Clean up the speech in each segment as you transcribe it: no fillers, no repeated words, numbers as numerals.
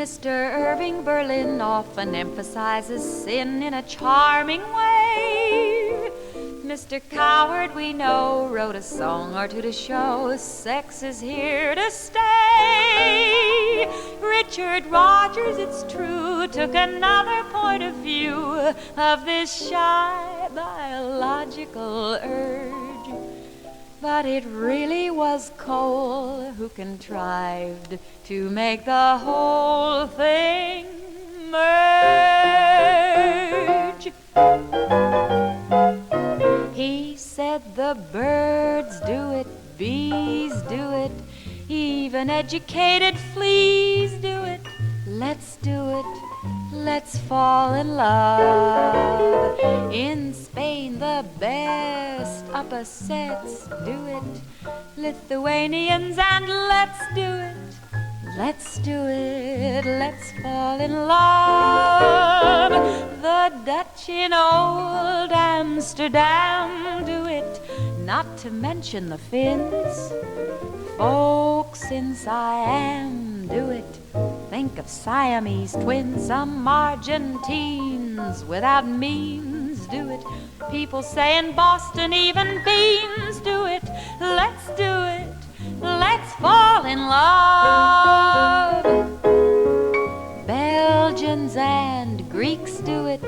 Mr. Irving Berlin often emphasizes sin in a charming way. Mr. Coward, we know, wrote a song or two to show sex is here to stay. Richard Rogers, it's true, took another point of view of this shy biological urge. But it really was Cole who contrived to make the whole thing merge. He said the birds do it, bees do it, even educated fleas do it. Let's do it, let's fall in love. In Spain the best upper sets do it, Lithuanians, and let's do it. Let's do it, let's fall in love. The Dutch in old Amsterdam do it, not to mention the Finns. Folks in Siam do it, think of Siamese twins. Some Argentines without means do it. People say in Boston even beans do it. Let's do it, let's fall in love. Belgians and Greeks do it,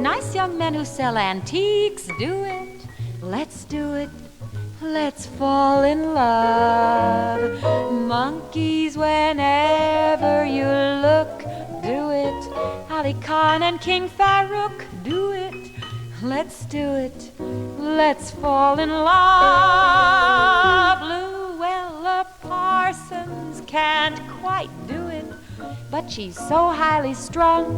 nice young men who sell antiques do it. Let's do it, let's fall in love. Monkeys, whenever you look, do it. Ali Khan and King Farouk, do it. Let's do it, let's fall in love. Luella Parsons can't quite do it, but she's so highly strung.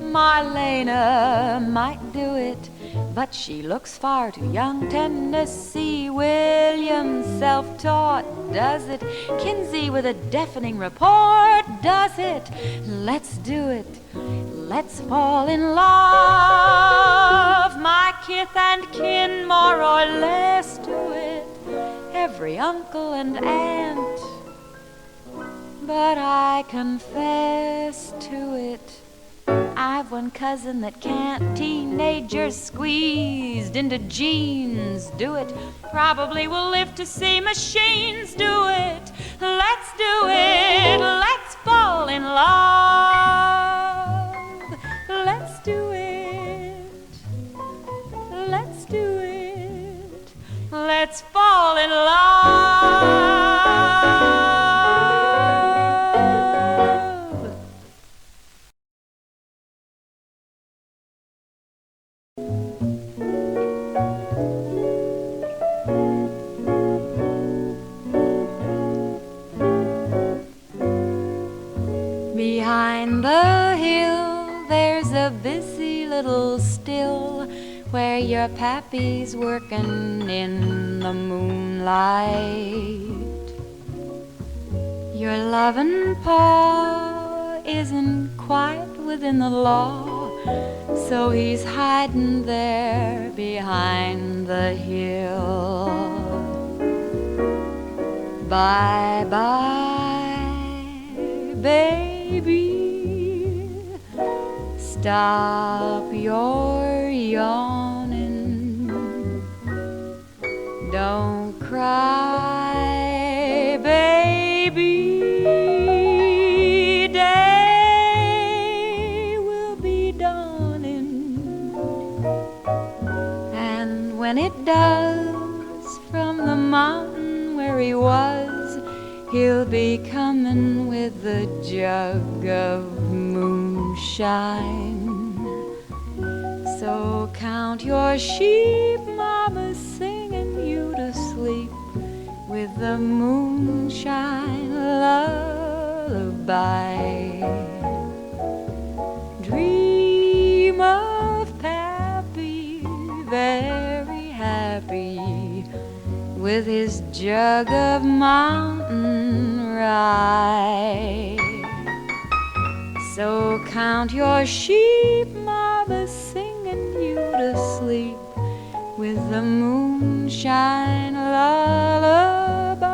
Marlena might do it, but she looks far too young. Tennessee Williams, self-taught, does it. Kinsey with a deafening report does it. Let's do it, let's fall in love. My kith and kin more or less do it, every uncle and aunt. But I confess to it, I've one cousin that can't. Teenagers squeezed into jeans do it, probably will live to see machines do it. Let's do it, let's fall in love. Let's do it, let's do it, let's fall in love. Behind the hill there's a busy little still where your pappy's working in the moonlight. Your loving pa isn't quite within the law, so he's hiding there behind the hill. Bye-bye, baby, stop your yawning. Don't cry, baby, day will be dawning. And when it does, from the mountain where he was, he'll be coming with a jug of moonshine. So count your sheep, mama's singing you to sleep with the moonshine lullaby. Dream of Pappy, very happy, with his jug of mountain rye. So count your sheep, mama's singing you to sleep with the moonshine lullaby.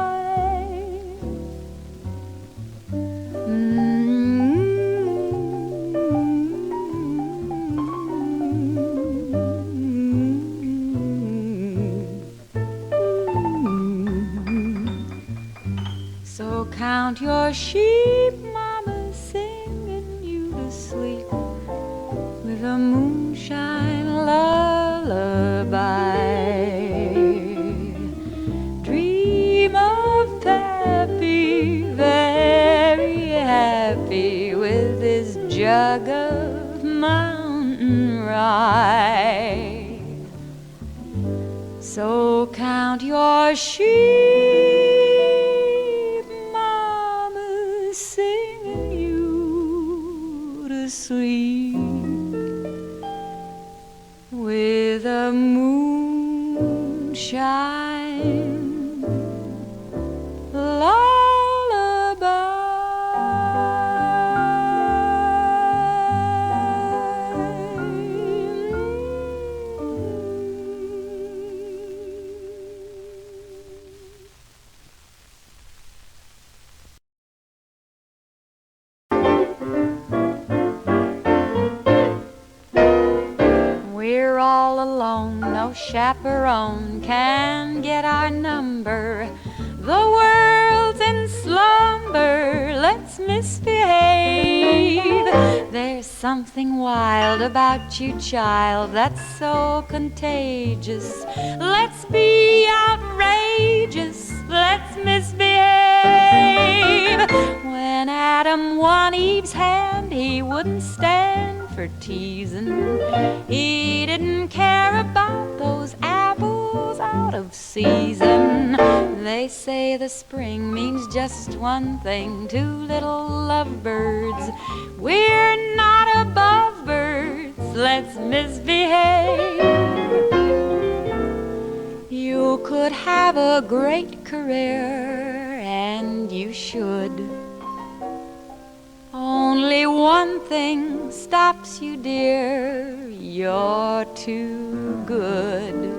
count your sheep, mama, singing you to sleep with a moonshine lullaby. Dream of Pappy, very happy with his jug of mountain rye. So count your sheep, mama, singing you to sleep with a moonshine lullaby. We're all alone, no chaperone can get our number. The world's in slumber, let's misbehave. There's something wild about you, child, that's so contagious. Let's be outrageous, let's misbehave. When Adam won Eve's hand, he wouldn't stand for teasing. He didn't care about those apples out of season. They say the spring means just one thing, two little lovebirds. We're not above birds, let's misbehave. You could have a great career, and you should. Only one thing stops you, dear, you're too good.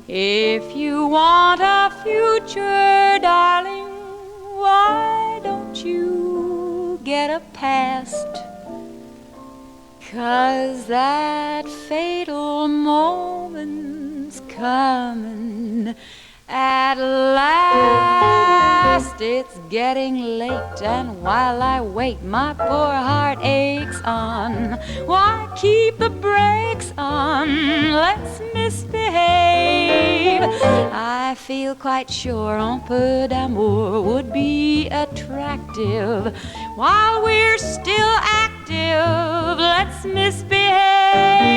If you want a future, darling, why don't you get a past? 'Cause that fatal moment's coming at last. It's getting late, and while I wait, my poor heart aches on. Why keep the brakes on? Let's misbehave. I feel quite sure un peu d'amour would be attractive. While we're still active, let's misbehave.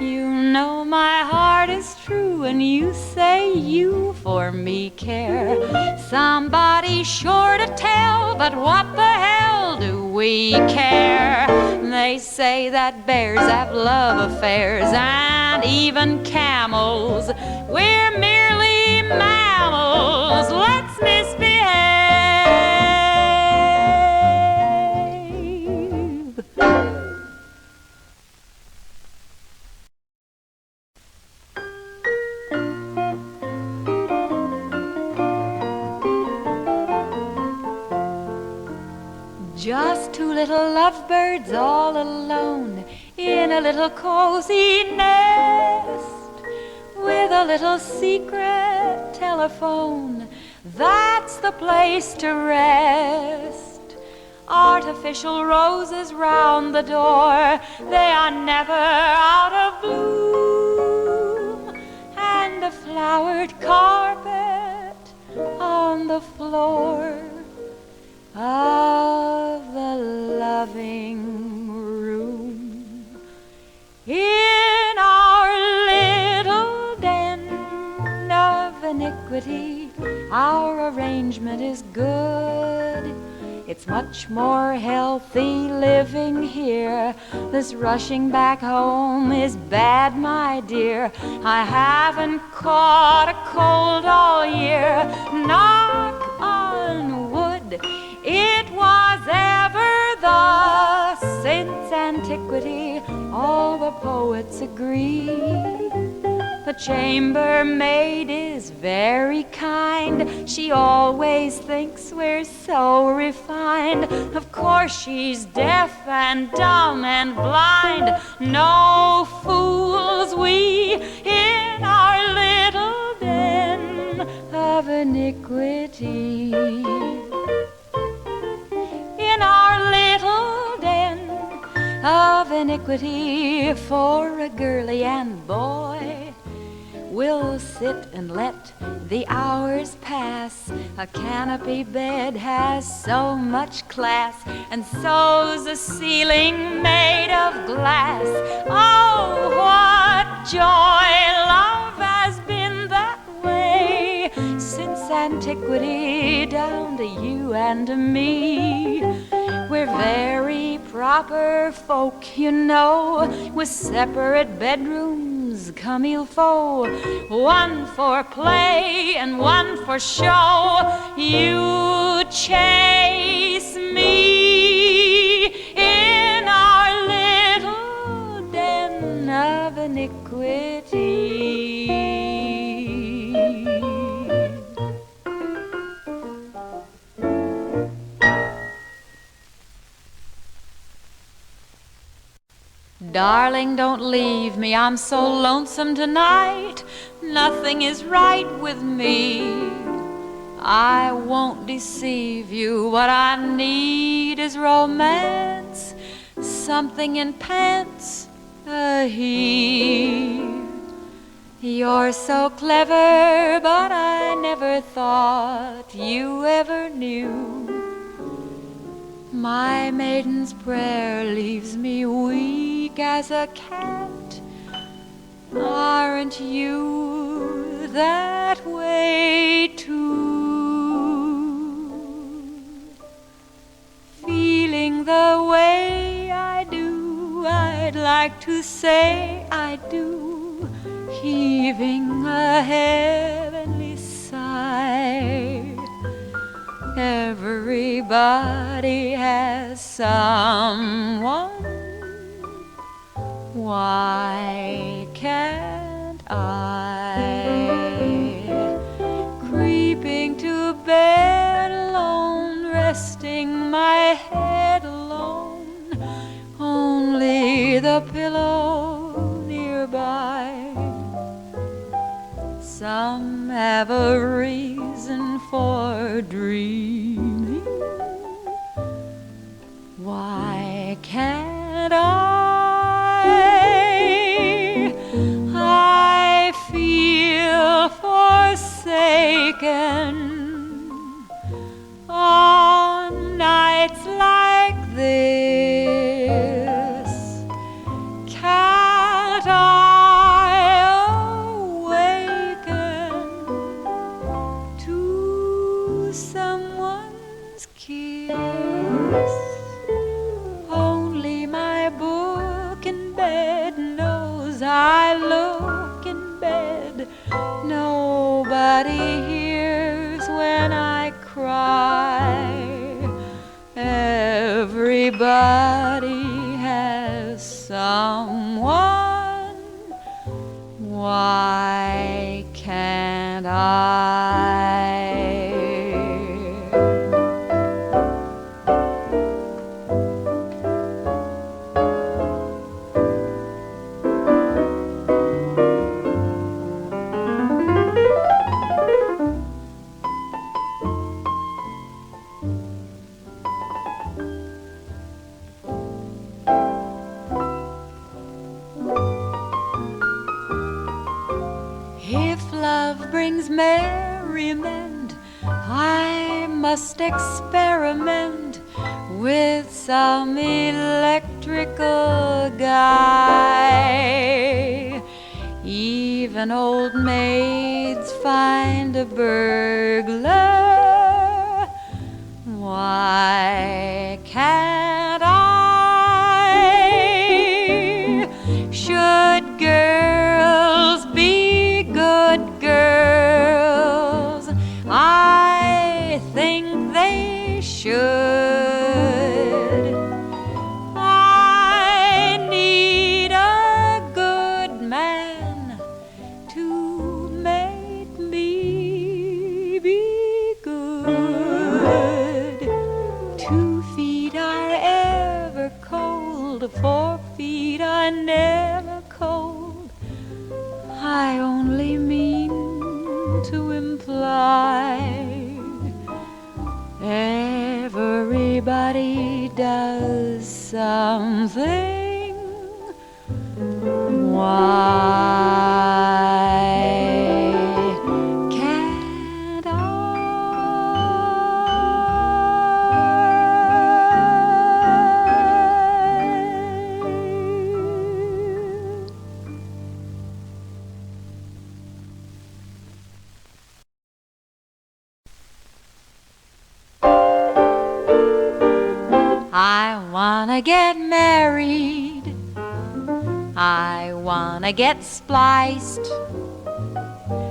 You know my heart is true, and you say you for me care. Somebody's sure to tell, but what the hell do we care? They say that bears have love affairs, and even camels. We're merely mammals, let's misbehave. Just two little lovebirds all alone in a little cozy nest, with a little secret telephone. That's the place to rest. Artificial roses round the door, they are never out of bloom. And a flowered carpet on the floor of the loving room. In our little den of iniquity, our arrangement is good. It's much more healthy living here. This rushing back home is bad, my dear. I haven't caught a cold all year. Knock on wood. It was ever thus since antiquity, all the poets agree. The chambermaid is very kind. She always thinks we're so refined. Of course she's deaf and dumb and blind. No fools we in our little den of iniquity. of iniquity for a girlie and boy. We'll sit and let the hours pass. A canopy bed has so much class, and so's a ceiling made of glass. Oh, what joy! Love has been that way since antiquity, down to you and to me. We're very proper folk, you know, with separate bedrooms comme il faut. One for play and one for show. You chase me in our little den of iniquity. Darling, don't leave me, I'm so lonesome tonight. Nothing is right with me. I won't deceive you, what I need is romance. Something in pants, a heave. You're so clever, but I never thought you ever knew. My maiden's prayer leaves me weak as a cat. Aren't you that way too? Feeling the way I do, I'd like to say I do, heaving a heavenly sigh. Everybody has someone. Why can't I? Creeping to bed alone, resting my head alone, only the pillow nearby. Some have a reason for dreaming. Why can't I feel forsaken on nights like this. Can't I awaken to someone's kiss? Only my book in bed knows I look in bed. Nobody hears when I cry. Everybody has someone. Why can't I? Brings merriment, I must experiment with some electrical guy. Even old maids find a burglar. Why can't I? Should girls be good girls? I think they should. I need a good man to make me be good. 2 feet are ever cold, 4 feet are never cold. I only mean to imply everybody does something I wanna get married. I wanna get spliced.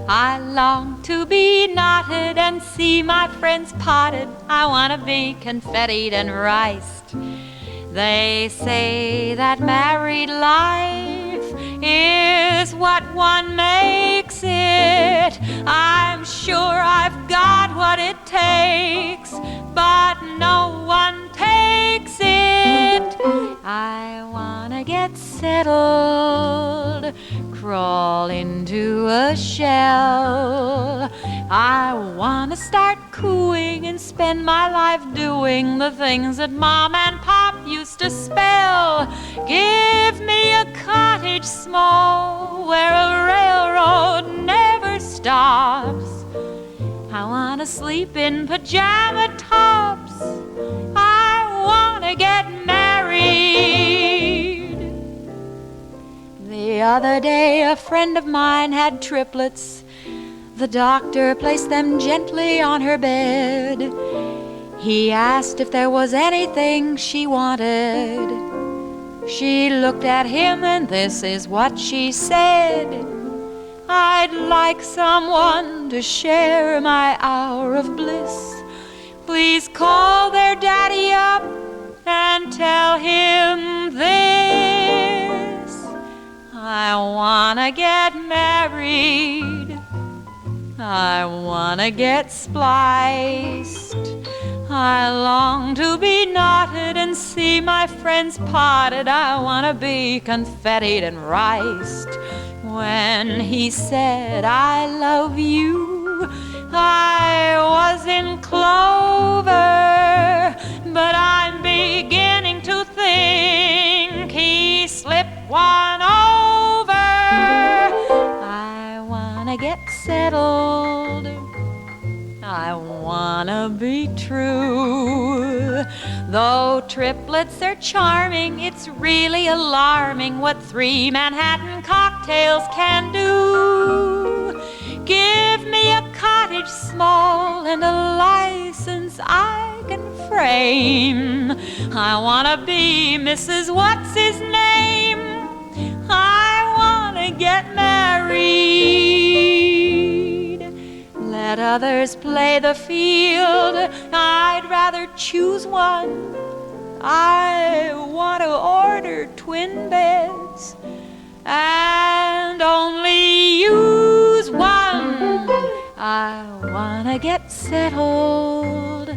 I long to be knotted and see my friends potted. I wanna be confettied and riced. They say that married life is what one makes it. I'm sure I've got what it takes, but no one takes it. I wanna get settled, crawl into a shell. I wanna start cooing and spend my life doing the things that Mom and Pop used to spell. Give me a cottage small where a railroad never stops. I wanna sleep in pajama tops. I wanna get married. The other day a friend of mine had triplets. The doctor placed them gently on her bed. He asked if there was anything she wanted. She looked at him and this is what she said. I'd like someone to share my hour of bliss. Please call their daddy up and tell him this. I wanna get married. I wanna get spliced. I long to be knotted and see my friends potted. I wanna be confettied and riced. When he said, I love you, I was in clover, but I'm beginning to think he slipped one over. I wanna get settled. I wanna be true. Though triplets are charming, it's really alarming what 3 Manhattan cocktails can do. Give me a cottage small and a license I can frame. I wanna be Mrs. What's-His-Name. I wanna get married. Let others play the field. I'd rather choose one. I want to order twin beds and only use one. I want to get settled.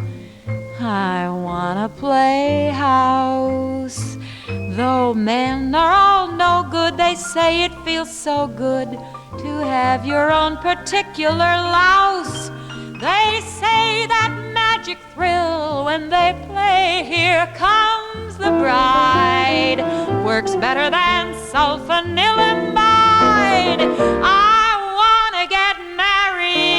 I want to play house. Though men are all no good, they say it feels so good to have your own particular louse. They say that magic thrill when they play Here Comes the Bride works better than sulfonyluramide. I wanna get married.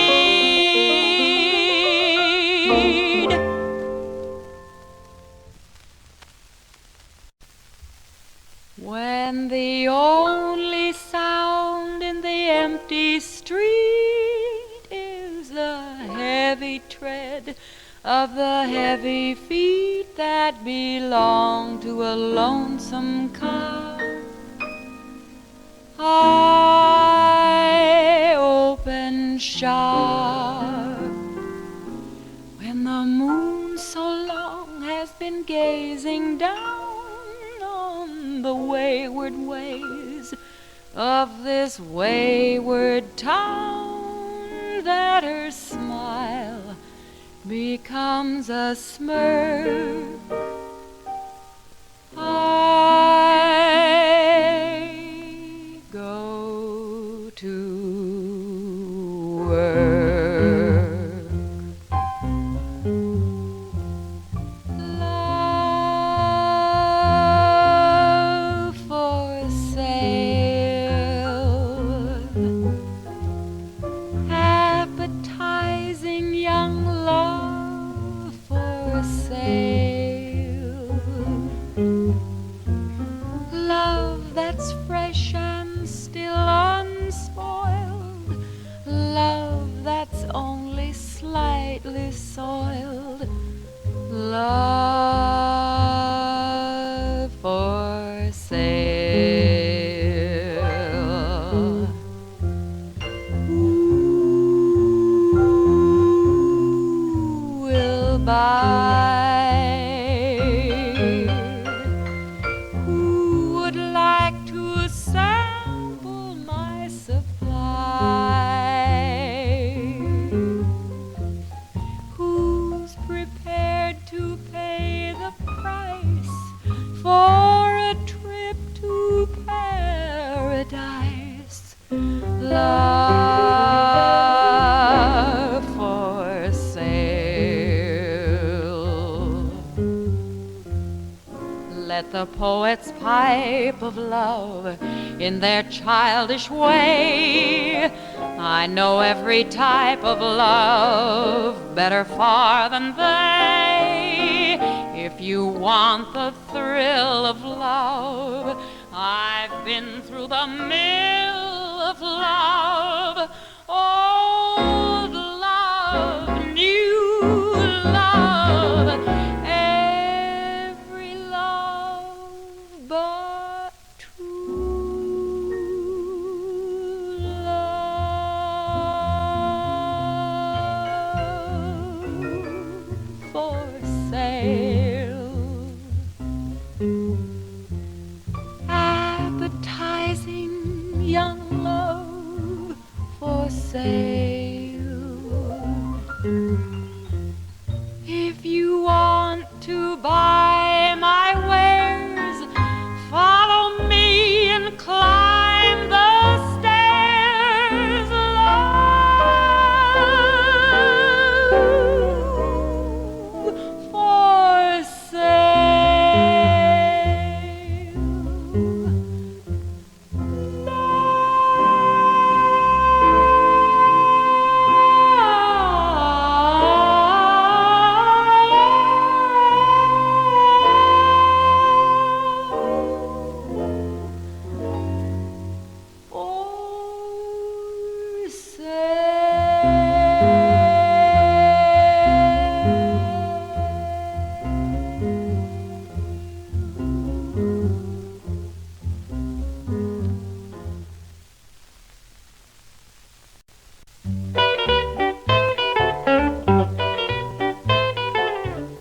When the only sound in the empty street is the heavy tread of the heavy feet that belong to a lonesome cow, I open sharp. When the moon so long has been gazing down on the wayward ways of this wayward town, that her smile becomes a smirk. I go to work. Love for sale, appetizing young love for sale. Love that's fresh and still unspoiled, love that's only slightly soiled, love paradise, love for sale. Let the poets pipe of love in their childish way. I know every type of love better far than they. If you want the thrill of love, I've been through the mill of love. Old love, new love, every love but true love for sale. Appetizing young love for sale. If you want to buy my wares, follow me and climb the stairs. Love for sale.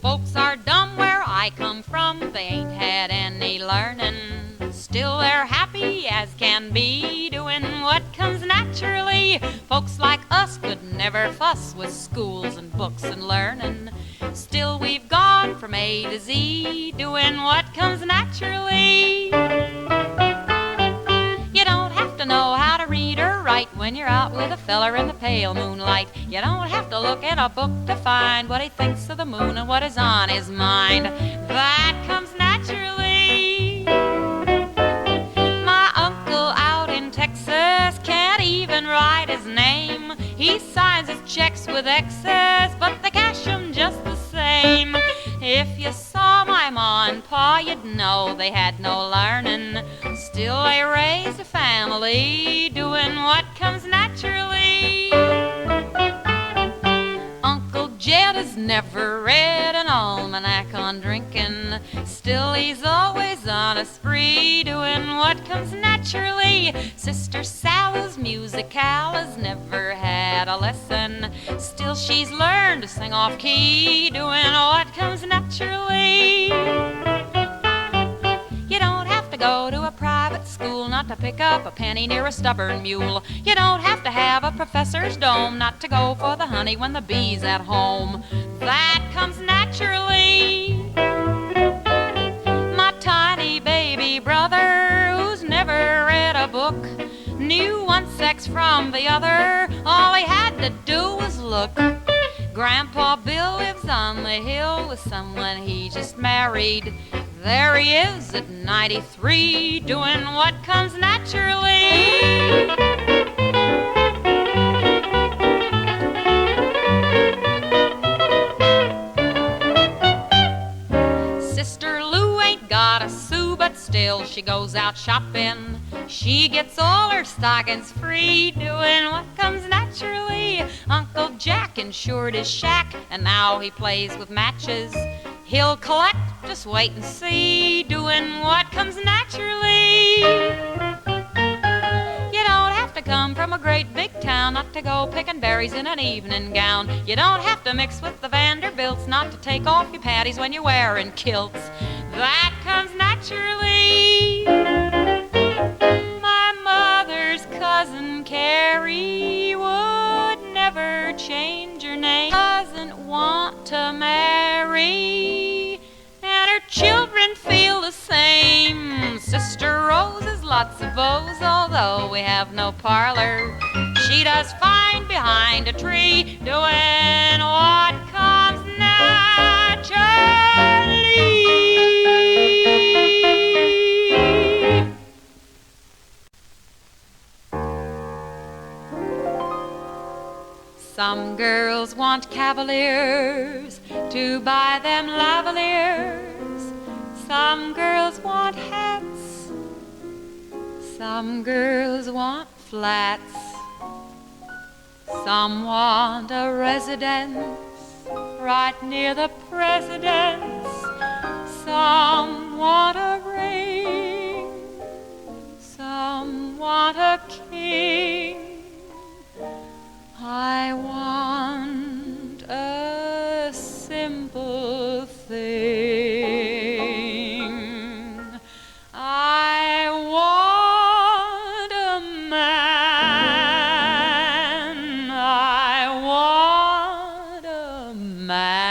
Folks are dumb where I come from, they ain't had any learning. Still they're happy as can be, doing what comes naturally. Folks like us could never fuss with schools and books and learning. Still we've gone from A to Z, doing what comes naturally. You don't have to know how to read or write when you're out with a feller in the pale moonlight. You don't have to look in a book to find what he thinks of the moon and what is on his mind. That comes naturally. My uncle out in Texas can't even write his name. He signs his checks with excess, but they cash 'em just the same. If you saw my ma and pa, you'd know they had no learning. Still they raised a family, doing what comes naturally. Uncle Jed has never read an almanac on drinking. Still he's always on a spree, doing what comes naturally. Sister Sal's musical has never had a lesson. Still she's learned to sing off key, doing what comes naturally. You don't have to go to a private school not to pick up a penny near a stubborn mule. You don't have to have a professor's dome not to go for the honey when the bee's at home. That comes naturally. My tiny baby brother, who's never read a book, knew one sex from the other. All he had to do was look. Grandpa Bill lives on the hill with someone he just married. There he is at 93, doing what comes naturally. Sister Lou ain't got a sou, but still she goes out shopping. She gets all her stockings free, doing what comes naturally. Uncle Jack insured his shack, and now he plays with matches. He'll collect, just wait and see, doing what comes naturally. You don't have to come from a great big town not to go picking berries in an evening gown. You don't have to mix with the Vanderbilts not to take off your panties when you're wearing kilts. That comes naturally. My mother's cousin Carrie would never change her name. Doesn't want to marry, and her children feel the same. Sister Rose is lots of beaus, although we have no parlor. She does fine behind a tree, doing what comes naturally. Some girls want cavaliers to buy them lavaliers. Some girls want hats. Some girls want flats. Some want a residence right near the president's. Some want a ring. Some want a king. I want a simple thing. I want a man. I want a man.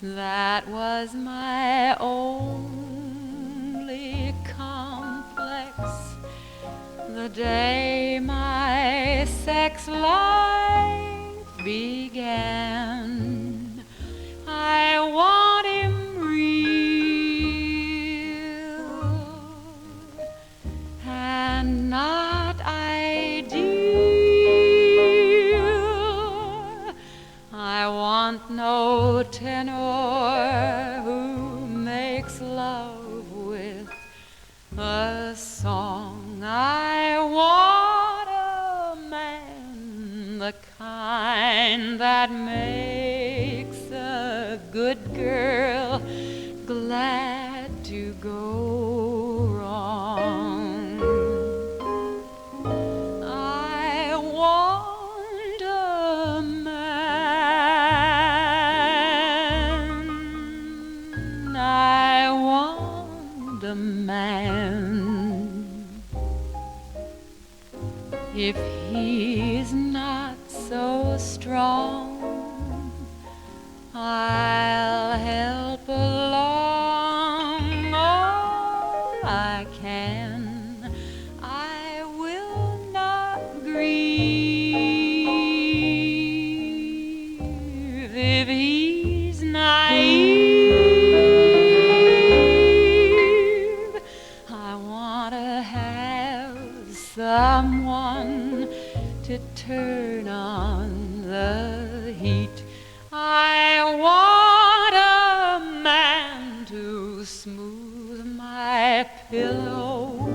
That was my only complex the day my sex life began. I want him real and not ideal. I want no tenor who makes love with a song. I want a man, the kind that makes a good girl glad to go wrong. I want a man. I want a man. If he's not so strong, I'll help along all I can. I will not grieve if he's naive. I want to have someone to turn on the heat. I want a man to smooth my pillow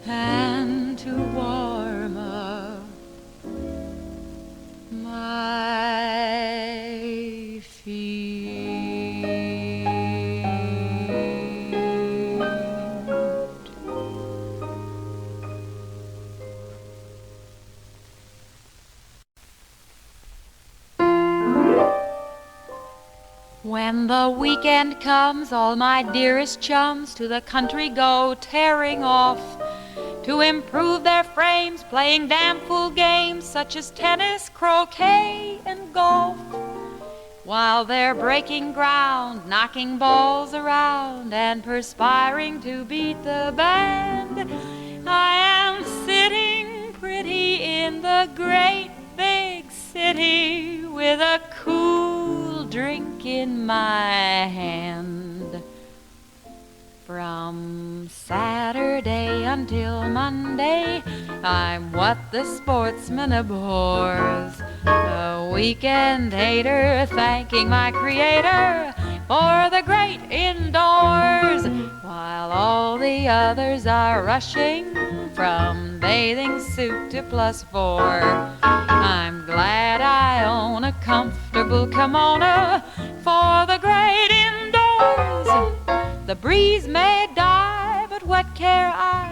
and to warm up my feet. When the weekend comes, all my dearest chums to the country go tearing off to improve their frames, playing damn fool games such as tennis, croquet, and golf. While they're breaking ground, knocking balls around, and perspiring to beat the band, I am sitting pretty in the great big city with a cool drink in my hand. From Saturday until Monday, I'm what the sportsman abhors, a weekend hater thanking my creator for the great indoors, while all the others are rushing from bathing suit to +4. I'm glad I own a comfortable kimono for the great indoors. The breeze may die, but what care I?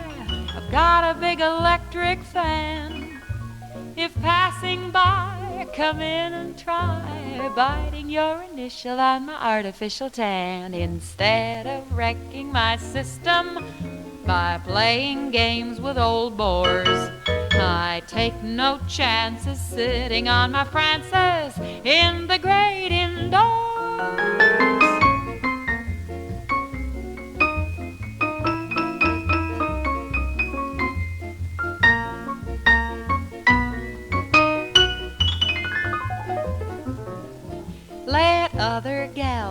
I've got a big electric fan. If passing by, come in and try biting your initial on my artificial tan, instead of wrecking my system by playing games with old bores. I take no chances sitting on my Frances in the great indoors.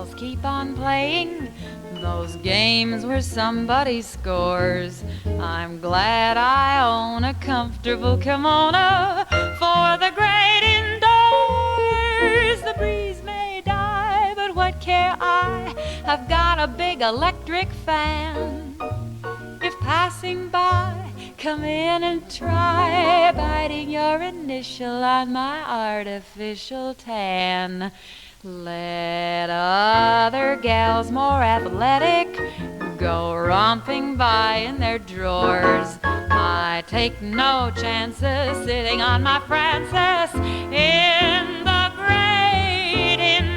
gals keep on playing those games where somebody scores. I'm glad I own a comfortable kimono for the great indoors. The breeze may die, but what care I? I've got a big electric fan. If passing by, come in and try biting your initial on my artificial tan. Let other gals more athletic go romping by in their drawers. I take no chances sitting on my Frances in the great indoors.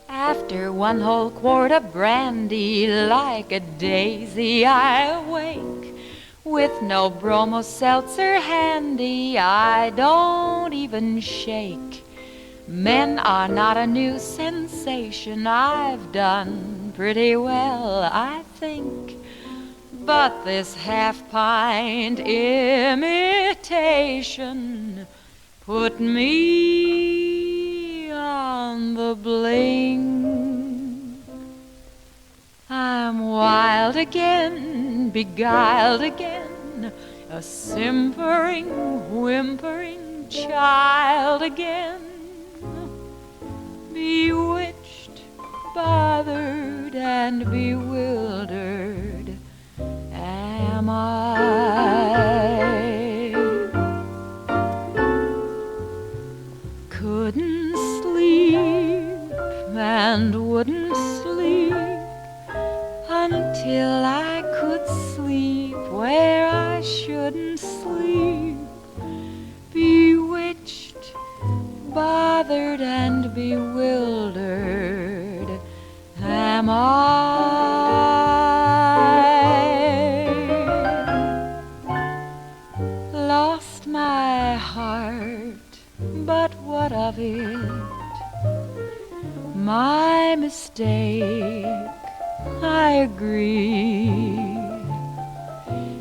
After one whole quart of brandy, like a daisy I awake, with no bromo seltzer handy, I don't even shake. Men are not a new sensation, I've done pretty well, I think. But this half-pint imitation put me on the blink. I'm wild again, beguiled again, a simpering, whimpering child again. Bewitched, bothered, and bewildered am I. Couldn't sleep and wouldn't sleep until I could sleep where I shouldn't sleep. Bewitched, bothered, and bewildered am I. Lost my heart, but what of it? My mistake, I agree.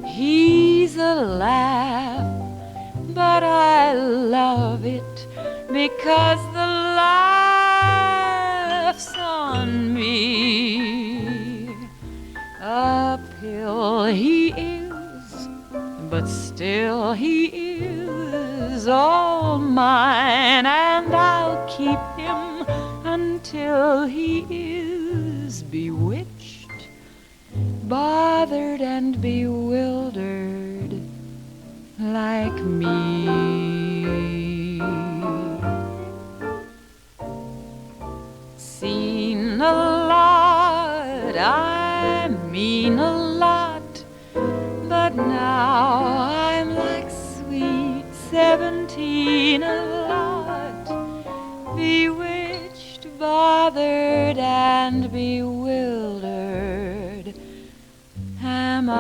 He's a laugh, but I love it because the laugh's on me. A pill he is, but still he is all mine, and I'll keep him until he is bewitched, bothered, and bewildered like me. Seen a lot, I mean a lot, but now I'm like sweet 17, a lot, bewitched, bothered, and bewildered am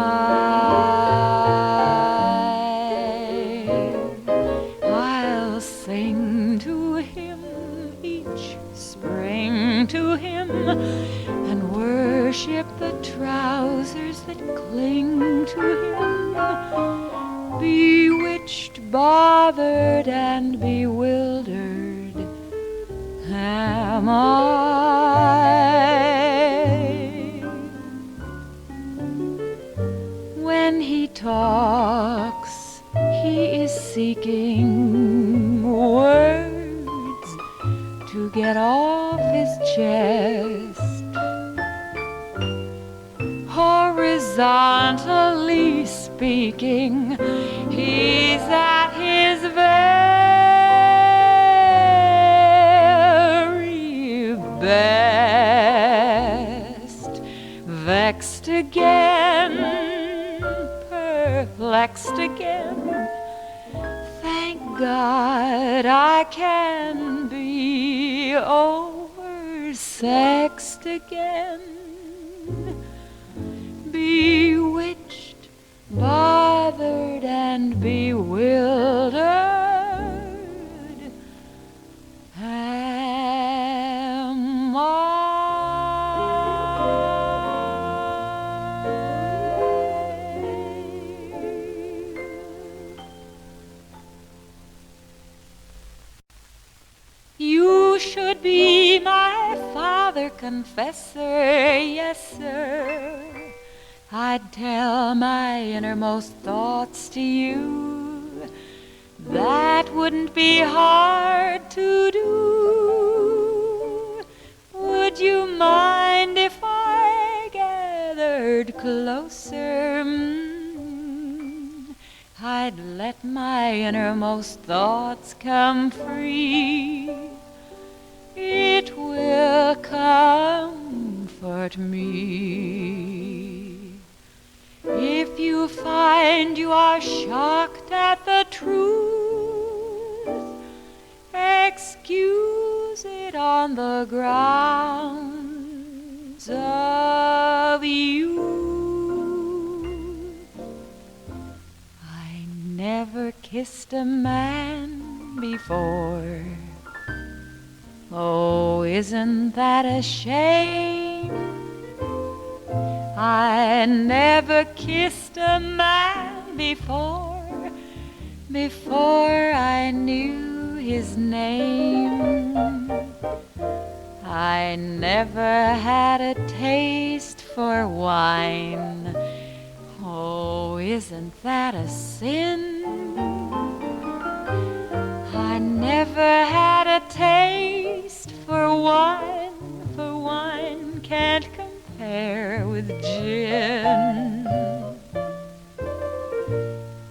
I'll sing to him each spring, to him, and worship the trousers that cling to him. Bewitched, bothered, and bewildered am I. When he talks, he is seeking words to get off his chest. Horizontally speaking, he's at his very best. Vexed again, perplexed again, thank God I can be oversexed again. Bewitched, bothered, and bewildered am I. should be my father confessor, yes, sir. I'd tell my innermost thoughts to you. That wouldn't be hard to do. Would you mind if I gathered closer? I'd let my innermost thoughts come free. It will comfort me. If you find you are shocked at the truth, excuse it on the grounds of youth. I never kissed a man before. Oh, isn't that a shame? I never kissed a man before I knew his name. I never had a taste for wine. Oh, isn't that a sin? I never had a taste for wine can't compare with gin.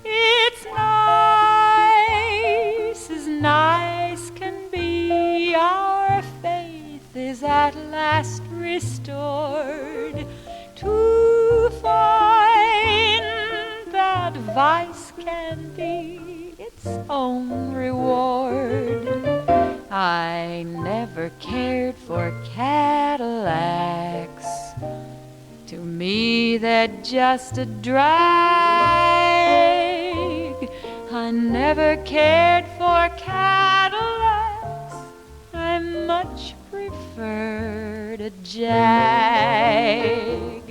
It's nice as nice can be. Our faith is at last restored. To find that vice can be its own reward. I never cared for Cadillacs. To me they're just a drag. I never cared for Cadillacs. I much preferred a Jag.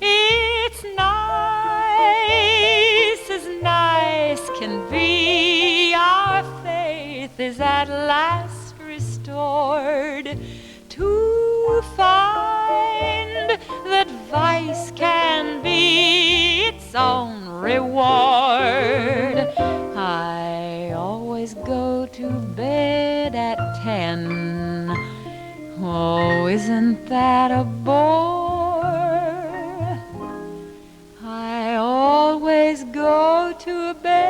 It's nice as nice can be. Our faith is at last restored. To find that vice can be its own reward. I always go to bed at 10. Oh, isn't that a bore? I always go to bed